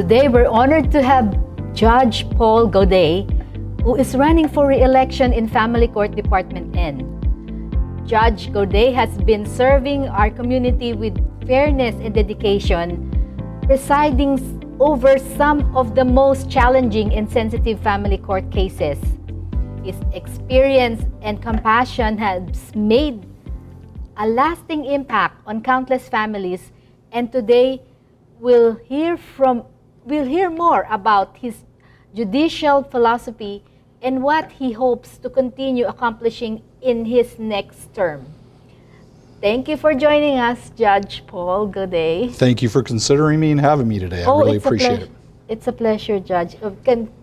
Today, we're honored to have Judge Paul Gaudet, who is running for re-election in Family Court Department N. Judge Gaudet has been serving our community with fairness and dedication, presiding over some of the most challenging and sensitive family court cases. His experience and compassion has made a lasting impact on countless families, and today we'll hear more about his judicial philosophy and what he hopes to continue accomplishing in his next term. Thank you for joining us, Judge Paul Gaudet. Thank you for considering me and having me today. I really appreciate it. It's a pleasure, Judge.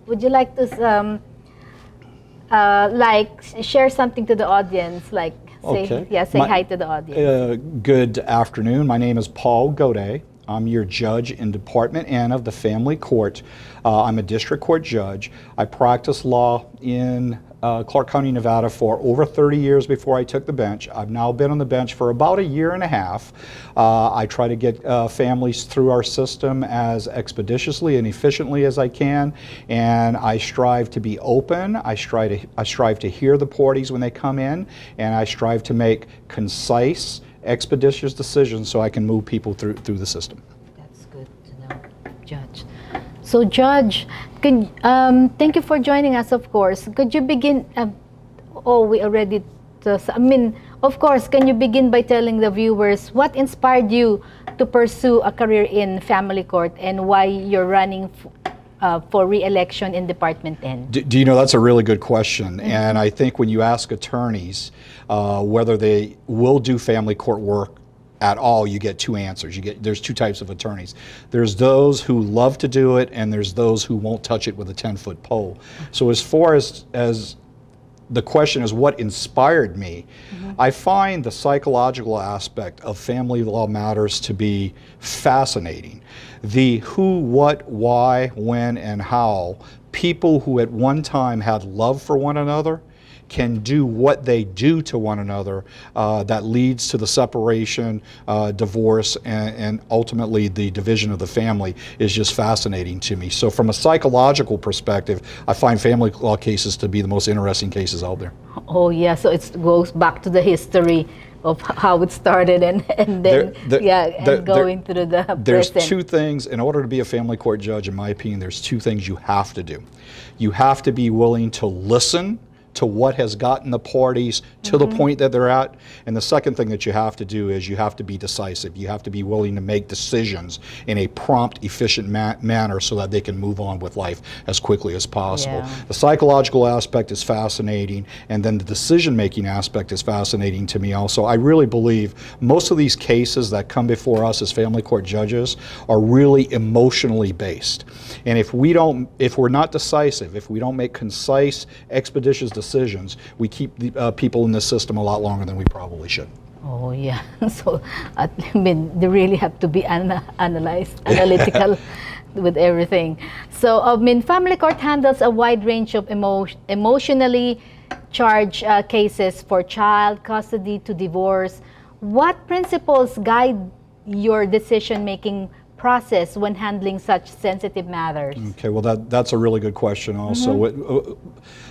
Would you like to share something to the audience? Say hi to the audience. Good afternoon. My name is Paul Gaudet. I'm your judge in Department N of the Family Court. I'm a district court judge. I practiced law in Clark County, Nevada for over 30 years before I took the bench. I've now been on the bench for about a year and a half. I try to get families through our system as expeditiously and efficiently as I can, and I strive to be open. I strive to hear the parties when they come in, and I strive to make concise, expeditious decisions so I can move people through the system. That's good to know, Judge. So, Judge, thank you for joining us, of course. Could you begin, can you begin by telling the viewers what inspired you to pursue a career in family court and why you're running for re-election in Department N? Do you know, that's a really good question. Mm-hmm. And I think when you ask attorneys whether they will do family court work at all, you get two answers. There's two types of attorneys. There's those who love to do it, and there's those who won't touch it with a 10-foot pole. So as far as the question is what inspired me, mm-hmm. I find the psychological aspect of family law matters to be fascinating. The who, what, why, when, and how people who at one time had love for one another can do what they do to one another that leads to the separation, divorce, and ultimately the division of the family is just fascinating to me. So from a psychological perspective, I find family law cases to be the most interesting cases out there. Oh yeah, so it goes back to the history of how it started and then going through the There's present. two things, in order to be a family court judge, in my opinion, there's two things you have to do. You have to be willing to listen to what has gotten the parties to mm-hmm. the point that they're at. And the second thing that you have to do is you have to be decisive. You have to be willing to make decisions in a prompt, efficient manner so that they can move on with life as quickly as possible. Yeah. The psychological aspect is fascinating, and then the decision-making aspect is fascinating to me also. I really believe most of these cases that come before us as family court judges are really emotionally based. And if we're not decisive, if we don't make concise, expeditious decisions, we keep the people in this system a lot longer than we probably should. Oh yeah, so they really have to be analytical with everything. So family court handles a wide range of emotionally charged cases, for child custody to divorce. What principles guide your decision-making process when handling such sensitive matters? Okay, well that's a really good question also. Mm-hmm.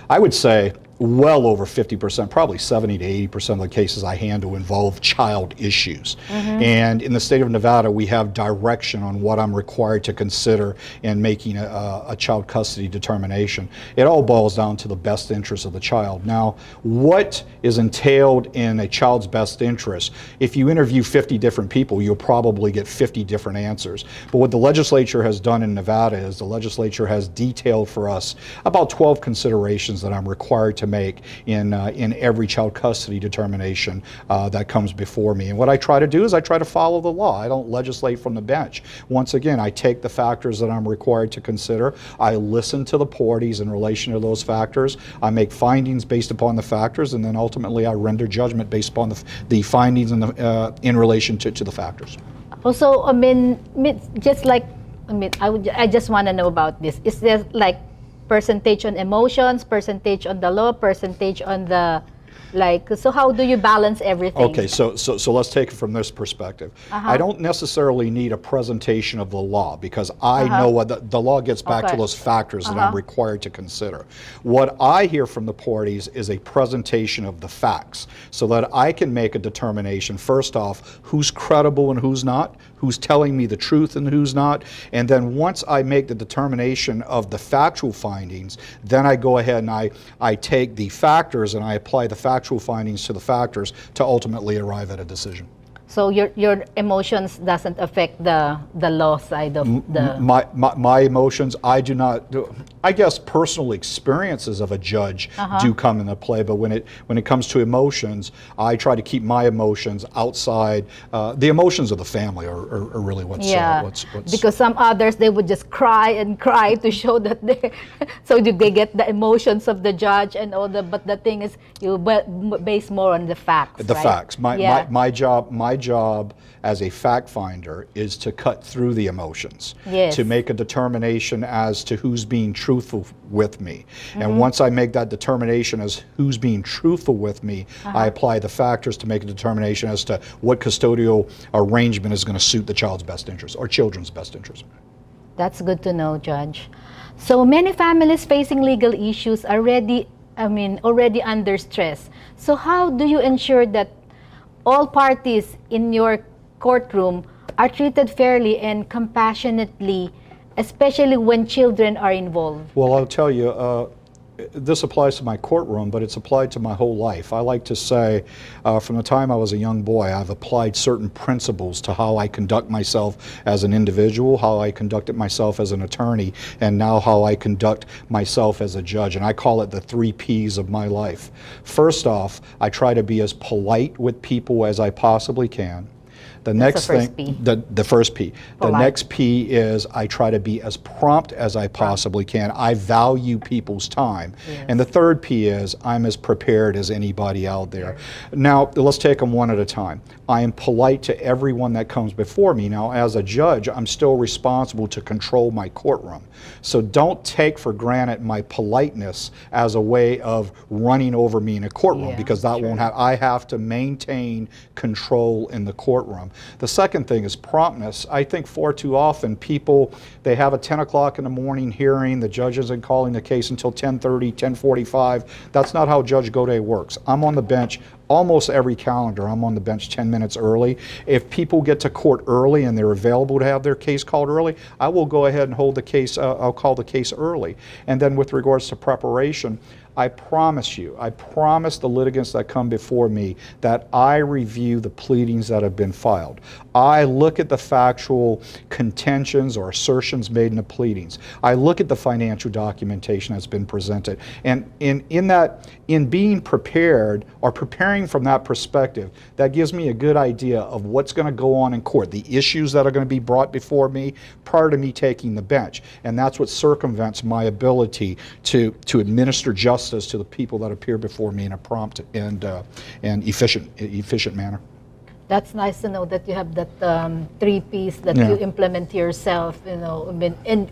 I would say well over 50%, probably 70 to 80% of the cases I handle involve child issues. Mm-hmm. And in the state of Nevada, we have direction on what I'm required to consider in making a child custody determination. It all boils down to the best interest of the child. Now, what is entailed in a child's best interest? If you interview 50 different people, you'll probably get 50 different answers. But what the legislature has done in Nevada is the legislature has detailed for us about 12 considerations that I'm required to make in every child custody determination that comes before me. And what I try to do is I try to follow the law. I don't legislate from the bench. Once again, I take the factors that I'm required to consider. I listen to the parties in relation to those factors. I make findings based upon the factors, and then ultimately I render judgment based upon the findings and in relation to the factors. Also, I just want to know about this. Is there like percentage on emotions, percentage on the law, percentage on the Like, so how do you balance everything? Okay, so let's take it from this perspective. I don't necessarily need a presentation of the law because I know what the law gets back to Okay. those factors that I'm required to consider. What I hear from the parties is a presentation of the facts so that I can make a determination, first off, who's credible and who's not, who's telling me the truth and who's not, and then once I make the determination of the factual findings, then I go ahead and I take the factors and I apply the factual findings to the factors to ultimately arrive at a decision. So your emotions doesn't affect the law side of the... My emotions, I do not do. I guess personal experiences of a judge do come into play, but when it comes to emotions, I try to keep my emotions outside. The emotions of the family are really what's because some others, they would just cry and cry to show that they so they get the emotions of the judge and all the, but the thing is you base more on the facts. The right? facts. My job as a fact finder is to cut through the emotions, to make a determination as to who's being truthful with me. And once I make that determination as who's being truthful with me, I apply the factors to make a determination as to what custodial arrangement is going to suit the child's best interest or children's best interest. That's good to know, Judge. So many families facing legal issues are already under stress. So how do you ensure that all parties in your courtroom are treated fairly and compassionately, especially when children are involved? Well, I'll tell you, this applies to my courtroom, but it's applied to my whole life. I like to say, from the time I was a young boy, I've applied certain principles to how I conduct myself as an individual, how I conducted myself as an attorney, and now how I conduct myself as a judge. And I call it the 3 Ps of my life. First off, I try to be as polite with people as I possibly can. The next thing, the first P. The next P is I try to be as prompt as I possibly can. I value people's time. And the third P is I'm as prepared as anybody out there. Now, let's take them one at a time. I am polite to everyone that comes before me. Now, as a judge, I'm still responsible to control my courtroom. So don't take for granted my politeness as a way of running over me in a courtroom, because that won't happen. I have to maintain control in the courtroom. The second thing is promptness. I think far too often people, they have a 10 o'clock in the morning hearing, the judge isn't calling the case until 10:30, 10:45. That's not how Judge Gaudet works. I'm on the bench almost every calendar. I'm on the bench 10 minutes early. If people get to court early and they're available to have their case called early, I will go ahead and hold the case, I'll call the case early. And then with regards to preparation, I promise you, I promise the litigants that come before me that I review the pleadings that have been filed. I look at the factual contentions or assertions made in the pleadings. I look at the financial documentation that's been presented. And in being prepared or preparing from that perspective, that gives me a good idea of what's going to go on in court, the issues that are going to be brought before me prior to me taking the bench. And that's what circumvents my ability to administer justice to the people that appear before me in a prompt and efficient manner. That's nice to know that you have that 3 Ps that you implement yourself. You know, I mean, and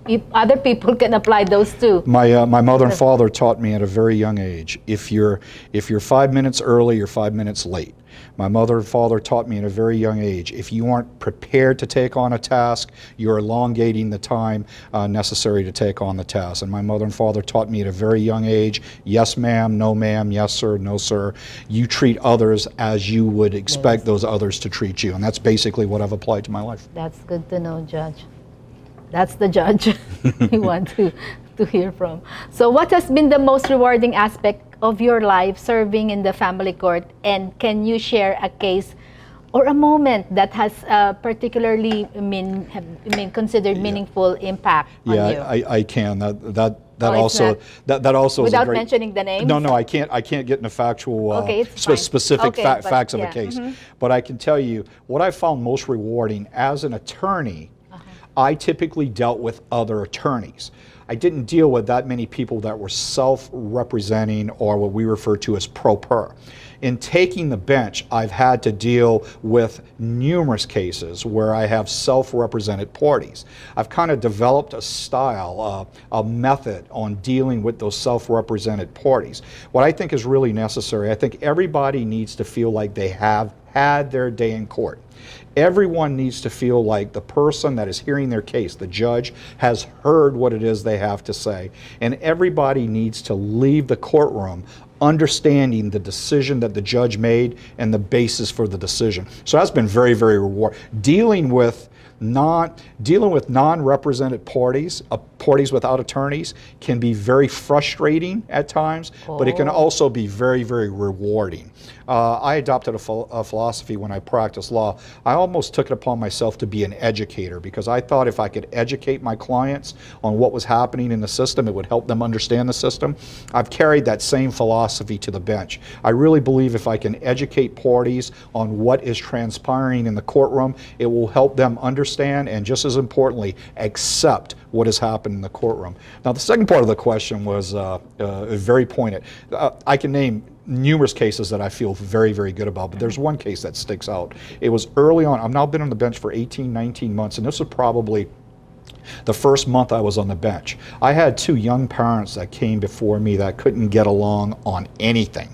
if other people can apply those too. My mother and father taught me at a very young age: if you're 5 minutes early, you're 5 minutes late. My mother and father taught me at a very young age: if you aren't prepared to take on a task, you're elongating the time necessary to take on the task. And my mother and father taught me at a very young age: yes ma'am, no ma'am, yes sir, no sir. You treat others as you would expect those others to treat you. And that's basically what I've applied to my life. That's good to know, Judge. That's the judge we want to hear from. So what has been the most rewarding aspect of your life serving in the family court, and can you share a case or a moment that has particularly considered meaningful impact on you? Yeah, I can. That also is without a great, mentioning the names. No, I can't get into factual specific Okay, facts of a case. But I can tell you what I found most rewarding as an attorney. I typically dealt with other attorneys. I didn't deal with that many people that were self-representing or what we refer to as pro per. In taking the bench, I've had to deal with numerous cases where I have self-represented parties. I've kind of developed a style, a method on dealing with those self-represented parties. What I think is really necessary, I think everybody needs to feel like they have had their day in court. Everyone needs to feel like the person that is hearing their case, the judge, has heard what it is they have to say. And everybody needs to leave the courtroom understanding the decision that the judge made and the basis for the decision. So that's been very, very rewarding. Dealing with non-represented parties, parties without attorneys, can be very frustrating at times, but it can also be very, very rewarding. I adopted a philosophy when I practiced law. I almost took it upon myself to be an educator, because I thought if I could educate my clients on what was happening in the system, it would help them understand the system. I've carried that same philosophy to the bench. I really believe if I can educate parties on what is transpiring in the courtroom, it will help them understand and, just as importantly, accept what has happened in the courtroom. Now, the second part of the question was very pointed. I can name numerous cases that I feel very, very good about, but there's one case that sticks out. It was early on. I've now been on the bench for 18, 19 months, and this was probably the first month I was on the bench. I had two young parents that came before me that couldn't get along on anything.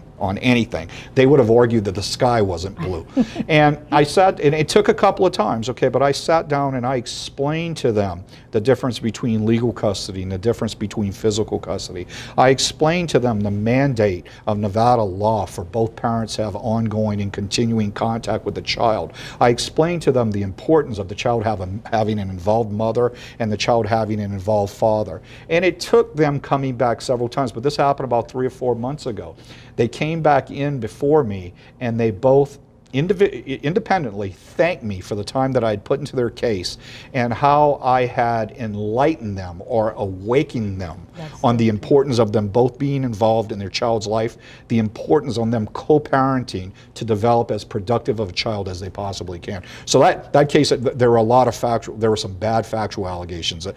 They would have argued that the sky wasn't blue. And I sat, and it took a couple of times, okay, but I sat down and I explained to them the difference between legal custody and the difference between physical custody. I explained to them the mandate of Nevada law for both parents to have ongoing and continuing contact with the child. I explained to them the importance of the child having an involved mother and the child having an involved father. And it took them coming back several times, but this happened about 3 or 4 months ago. They came back in before me, and they both independently thanked me for the time that I had put into their case and how I had enlightened them or awakened them on the importance of them both being involved in their child's life, the importance on them co-parenting to develop as productive of a child as they possibly can. So that case, there were some bad factual allegations.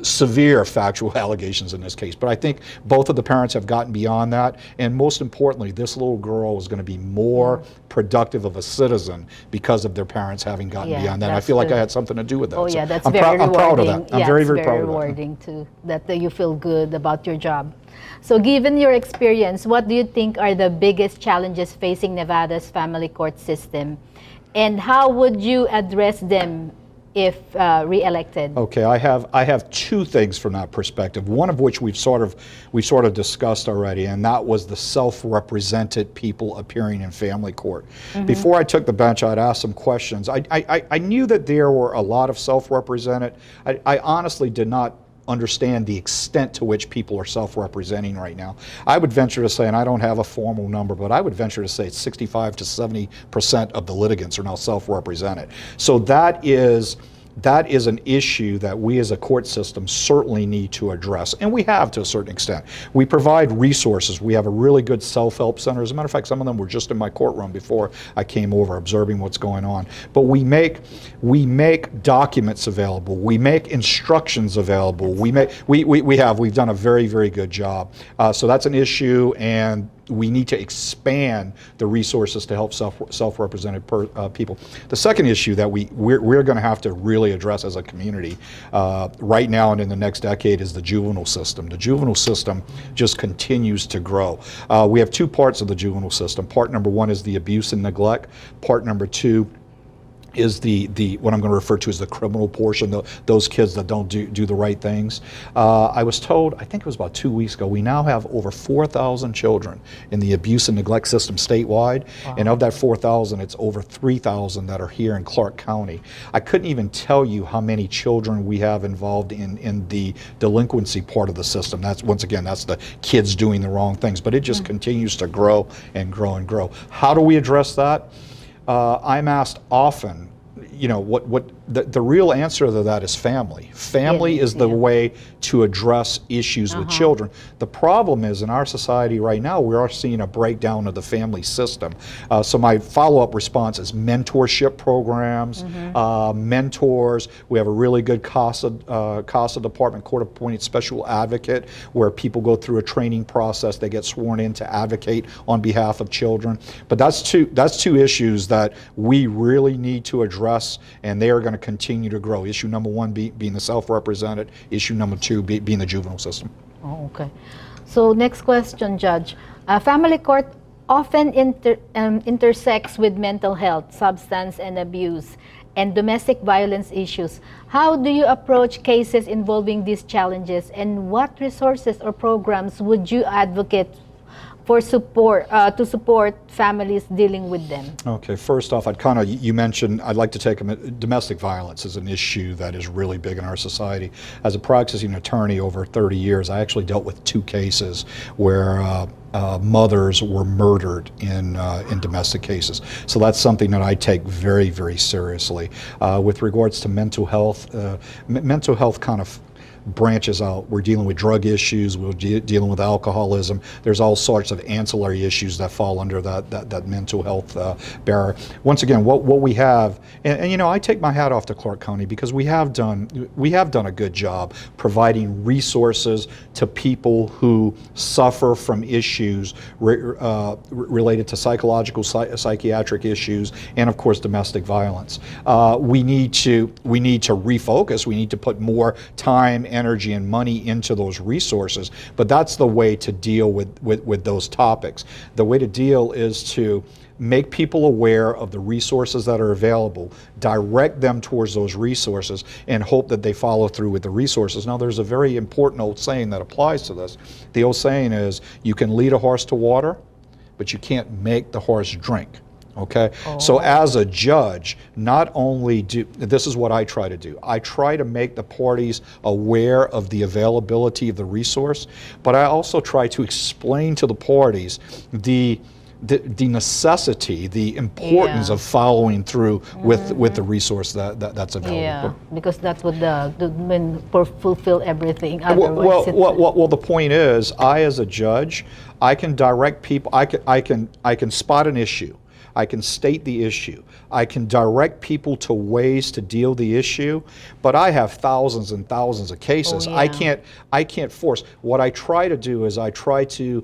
Severe factual allegations in this case, but I think both of the parents have gotten beyond that, and most importantly, this little girl is going to be more productive of a citizen because of their parents having gotten beyond that. I feel like I had something to do with that. Oh, yeah, so that's I'm very rewarding. I'm proud of that. I'm very, very proud of that. Rewarding too, that you feel good about your job. So given your experience, what do you think are the biggest challenges facing Nevada's family court system, and how would you address them if re-elected? Okay, I have two things from that perspective. One of which we've sort of discussed already, and that was the self-represented people appearing in family court. Before I took the bench, I'd asked some questions. I knew that there were a lot of self-represented. I honestly did not understand the extent to which people are self-representing right now. I would venture to say, and I don't have a formal number, but I would venture to say 65 to 70% of the litigants are now self-represented. So that is an issue that we as a court system certainly need to address, and we have to a certain extent. We provide resources. We have a really good self-help center. As a matter of fact, some of them were just in my courtroom before I came over, observing what's going on. But we make documents available. We make instructions available. We've done a very, very good job. So that's an issue, and we need to expand the resources to help self-represented people. The second issue that we're going to have to really address as a community right now and in the next decade is the juvenile system. The juvenile system just continues to grow. We have two parts of the juvenile system. Part number one is the abuse and neglect. Part number two is what I'm going to refer to as the criminal portion, those kids that don't do the right things. I was told, I think it was about 2 weeks ago, we now have over 4,000 children in the abuse and neglect system statewide. Wow. And of that 4,000, it's over 3,000 that are here in Clark County. I couldn't even tell you how many children we have involved in the delinquency part of the system. Once again, that's the kids doing the wrong things, but it just continues to grow and grow and grow. How do we address that? I'm asked often, what the real answer to that is family. Family is the way to address issues with children. The problem is in our society right now, we are seeing a breakdown of the family system. So my follow-up response is mentorship programs, mentors. We have a really good CASA department, court-appointed special advocate, where people go through a training process. They get sworn in to advocate on behalf of children. But that's two issues that we really need to address, and they are going to continue to grow. Issue number one being the self-represented. Issue number two being the juvenile system. Oh, okay. So next question, Judge. Family court often intersects with mental health, substance and abuse, and domestic violence issues. How do you approach cases involving these challenges, and what resources or programs would you advocate for support to support families dealing with them? Okay, first off, you mentioned, I'd like to take domestic violence is an issue that is really big in our society. As a practicing attorney over 30 years, I actually dealt with 2 cases where mothers were murdered in domestic cases. So that's something that I take very, very seriously. With regards to mental health kind of branches out. We're dealing with drug issues, we're dealing with alcoholism. There's all sorts of ancillary issues that fall under that mental health barrier. Once again, what we have, and you know, I take my hat off to Clark County because we have done a good job providing resources to people who suffer from issues related to psychological, psychiatric issues, and of course domestic violence. We need to refocus. We need to put more time, energy, and money into those resources, but that's the way to deal with those topics. The way to deal is to make people aware of the resources that are available, direct them towards those resources, and hope that they follow through with the resources. Now, there's a very important old saying that applies to this. The old saying is, you can lead a horse to water, but you can't make the horse drink. Okay, so as a judge, not only this is what I try to do. I try to make the parties aware of the availability of the resource, but I also try to explain to the parties the necessity, the importance of following through with the resource that's available. Yeah, because that's what fulfill everything. Well, the point is, I as a judge, I can direct people. I can spot an issue. I can state the issue. I can direct people to ways to deal the issue, but I have thousands and thousands of cases. I can't force. What I try to do is I try to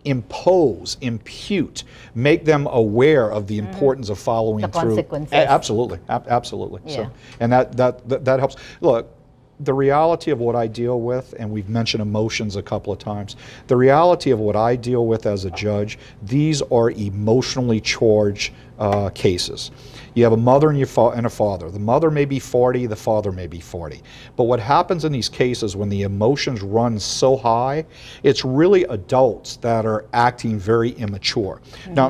impute, make them aware of the importance of following through. Consequences. Absolutely. Yeah. So, and that helps. Look, the reality of what I deal with, and we've mentioned emotions a couple of times, the reality of what I deal with as a judge, these are emotionally charged cases. You have a mother and a father. The mother may be 40, the father may be 40. But what happens in these cases when the emotions run so high, it's really adults that are acting very immature. Now,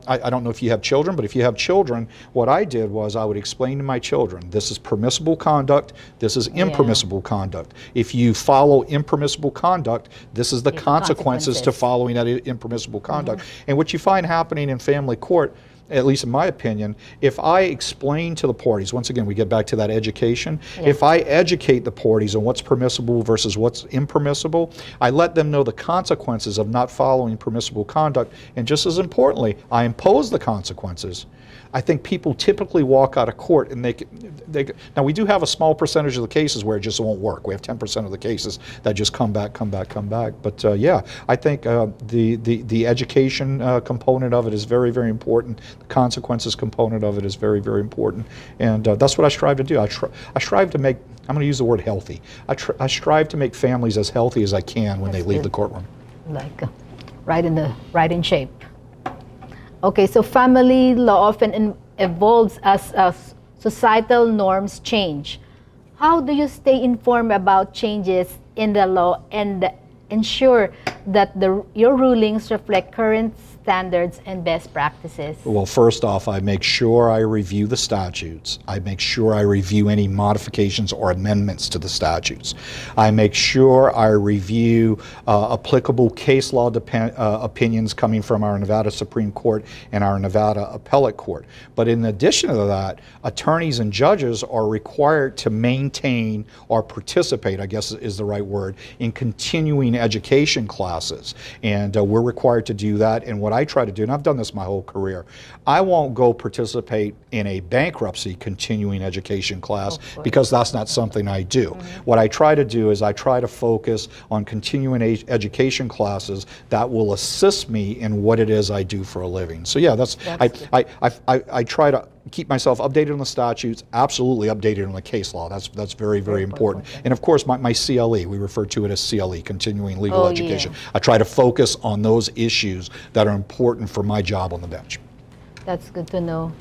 I don't know if you have children, but if you have children, what I did was I would explain to my children, this is permissible conduct, this is impermissible conduct. If you follow impermissible conduct, this is the consequences to following that impermissible conduct. And what you find happening in family court, at least in my opinion, if I explain to the parties, once again, we get back to that education, if I educate the parties on what's permissible versus what's impermissible, I let them know the consequences of not following permissible conduct, and just as importantly, I impose the consequences. I think people typically walk out of court and now we do have a small percentage of the cases where it just won't work. We have 10% of the cases that just come back. But yeah, I think the education component of it is very, very important. The consequences component of it is very, very important. And that's what I strive to do. I strive to make, I'm going to use the word healthy. I strive to make families as healthy as I can when they leave the courtroom. Like right in shape. Okay, so family law often evolves as societal norms change. How do you stay informed about changes in the law and ensure that your rulings reflect current standards and best practices? Well, first off, I make sure I review the statutes. I make sure I review any modifications or amendments to the statutes. I make sure I review applicable case law opinions coming from our Nevada Supreme Court and our Nevada Appellate Court. But in addition to that, attorneys and judges are required to maintain or participate, I guess is the right word, in continuing education classes. And we're required to do that. And what I try to do, and I've done this my whole career, I won't go participate in a bankruptcy continuing education class because that's not something I do. What I try to do is I try to focus on continuing education classes that will assist me in what it is I do for a living. So yeah, I try to keep myself updated on the statutes, absolutely updated on the case law. That's very, very important. And of course, my CLE, we refer to it as CLE, continuing legal education. Yeah. I try to focus on those issues that are important for my job on the bench. That's good to know.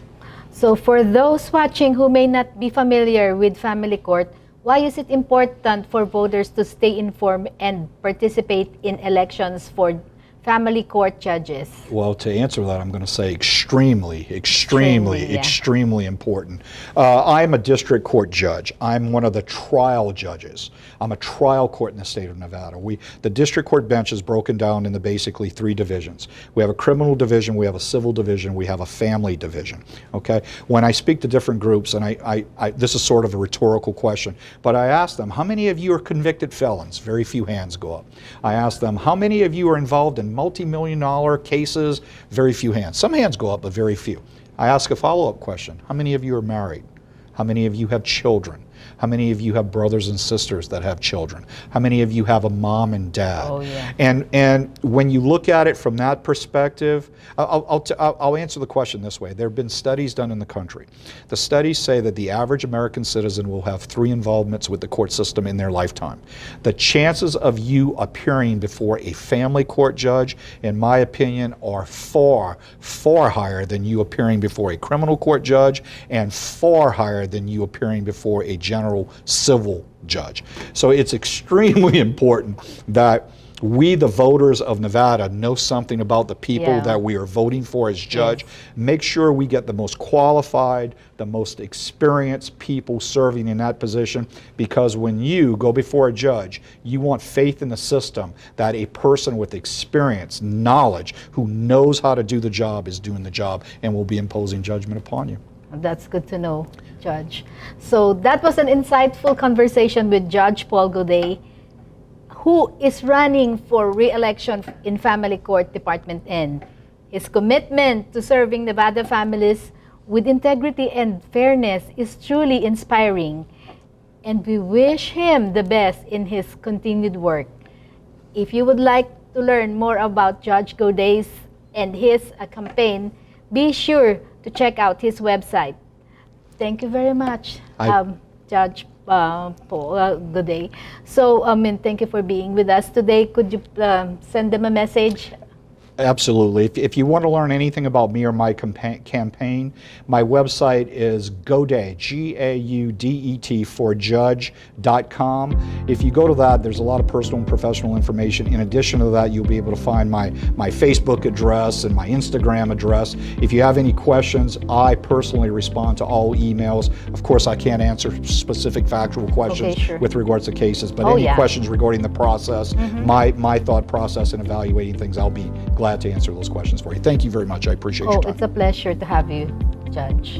So for those watching who may not be familiar with family court, why is it important for voters to stay informed and participate in elections for family court judges? Well, to answer that, I'm going to say extremely important. I'm a district court judge. I'm one of the trial judges. I'm a trial court in the state of Nevada. The district court bench is broken down into basically 3 divisions. We have a criminal division, we have a civil division, we have a family division. Okay. When I speak to different groups, and this is sort of a rhetorical question, but I ask them, how many of you are convicted felons? Very few hands go up. I ask them, how many of you are involved in multi-million-dollar cases? Very few hands. Some hands go up, but very few. I ask a follow-up question. How many of you are married? How many of you have children? How many of you have brothers and sisters that have children? How many of you have a mom and dad? Oh, yeah. And when you look at it from that perspective, I'll answer the question this way. There have been studies done in the country. The studies say that the average American citizen will have 3 involvements with the court system in their lifetime. The chances of you appearing before a family court judge, in my opinion, are far, far higher than you appearing before a criminal court judge, and far higher than you appearing before a general civil judge. So it's extremely important that we, the voters of Nevada, know something about the people that we are voting for as judge. Make sure we get the most qualified, the most experienced people serving in that position, because when you go before a judge, you want faith in the system that a person with experience, knowledge, who knows how to do the job is doing the job and will be imposing judgment upon you. That's good to know, Judge. So that was an insightful conversation with Judge Paul Gaudet, who is running for re-election in Family Court Department N. His commitment to serving Nevada families with integrity and fairness is truly inspiring, and we wish him the best in his continued work. If you would like to learn more about Judge Gaudet's and his campaign, be sure to check out his website. Thank you very much, Judge Paul Gaudet. So, thank you for being with us today. Could you send them a message? Absolutely. If you want to learn anything about me or my campaign, my website is Gaudet, Gaudet, for judge.com. If you go to that, there's a lot of personal and professional information. In addition to that, you'll be able to find my Facebook address and my Instagram address. If you have any questions, I personally respond to all emails. Of course, I can't answer specific factual questions with regards to cases, but any questions regarding the process, my thought process in evaluating things, I'll be glad to answer those questions for you. Thank you very much. I appreciate your time. It's a pleasure to have you, Judge.